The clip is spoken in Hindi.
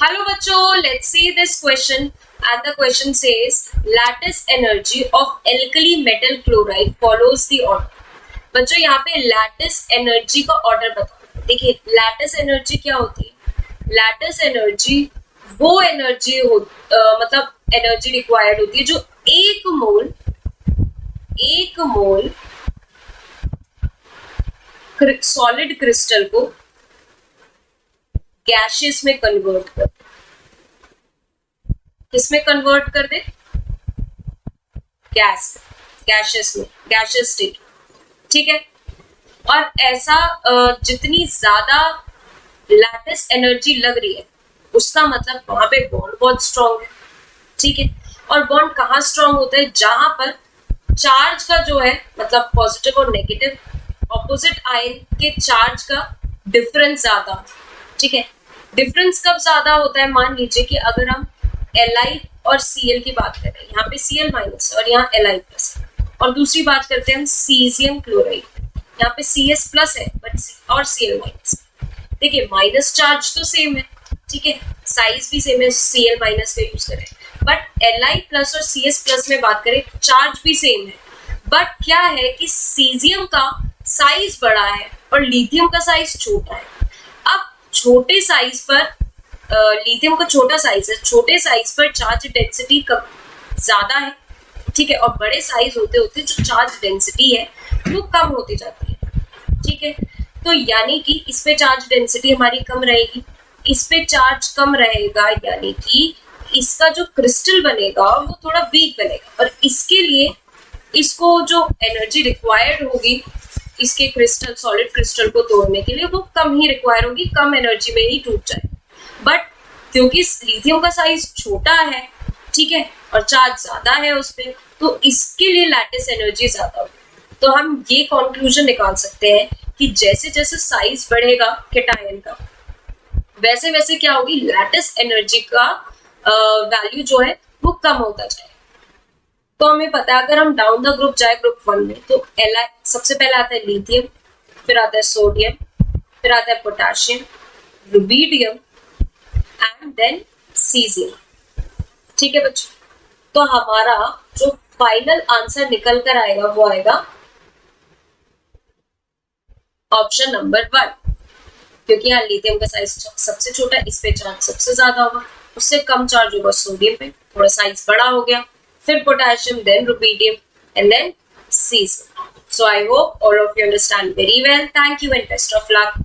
Hello बच्चों, let's see this question and the question says lattice energy of alkali metal chloride follows the order. बच्चों यहाँ पे lattice energy का order बताओ. देखिए lattice energy क्या होती है? Lattice energy वो energy मतलब energy required होती है जो एक मोल सॉलिड क्रिस्टल को गैसेस में कन्वर्ट कर दे. किसमें कन्वर्ट कर दे? गैसेस में, गैसेस स्टेट. ठीक है. और ऐसा जितनी ज्यादा लैटिस एनर्जी लग रही है उसका मतलब वहां पे बॉन्ड बहुत स्ट्रांग है. ठीक है. और बॉन्ड कहाँ स्ट्रांग होता है? जहां पर चार्ज का जो है मतलब पॉजिटिव और नेगेटिव ऑपोजिट आयन के चार्ज का डिफरेंस ज्यादा. ठीक है. डिफरेंस कब ज्यादा होता है? मान लीजिए कि अगर हम Li और Cl की बात करें, यहाँ पे Cl माइनस और यहाँ Li प्लस, और दूसरी बात करते हैं हम सीजियम क्लोराइड, यहाँ पे Cs प्लस है बट और Cl माइनस. देखिए माइनस चार्ज तो सेम है. ठीक है. साइज भी सेम है, Cl माइनस का यूज करें, बट Li प्लस और Cs प्लस में बात करें चार्ज भी सेम है. बट क्या है कि सीजियम का साइज बड़ा है और लिथियम का साइज छोटा है. अब छोटे साइज पर लिथियम का छोटा साइज है, छोटे साइज पर चार्ज डेंसिटी कम ज्यादा है. ठीक है. और बड़े साइज होते होते जो चार्ज डेंसिटी है वो कम होती जाती है. ठीक है. तो यानी कि इस पे चार्ज डेंसिटी हमारी कम रहेगी, इस पे चार्ज कम रहेगा, यानी कि इसका जो क्रिस्टल बनेगा वो थोड़ा वीक बनेगा. और इसके लिए इसको जो एनर्जी रिक्वायर्ड होगी इसके क्रिस्टल, सॉलिड क्रिस्टल को तोड़ने के लिए वो कम ही रिक्वायर होगी, कम एनर्जी में ही टूट जाए. बट क्योंकि लिथियम का साइज छोटा है, ठीक है, और चार्ज ज्यादा है उस पे, तो इसके लिए लैटिस एनर्जी ज्यादा होगी. तो हम ये कंक्लूजन निकाल सकते हैं कि जैसे जैसे साइज बढ़ेगा कैटायन का, वैसे वैसे क्या होगी, लैटिस एनर्जी का वैल्यू जो है वो कम होता जाए. तो हमें पता है अगर हम डाउन द ग्रुप जाए ग्रुप 1 में तो Li सबसे पहले आता है लिथियम, फिर आता है सोडियम, फिर आता है potassium, rubidium and then caesium. ठीक है बच्चों. तो हमारा जो फाइनल आंसर निकल कर आएगा वो आएगा ऑप्शन नंबर 1, क्योंकि यहाँ लिथियम का साइज सबसे छोटा है, इस पे चार्ज सबसे ज्यादा होगा, उससे कम चार्ज होगा सोडियम पे, थोड़ा साइज बड़ा हो गया, फिर potassium, then rubidium, and then cesium. So I hope all of you understand very well. Thank you and best of luck.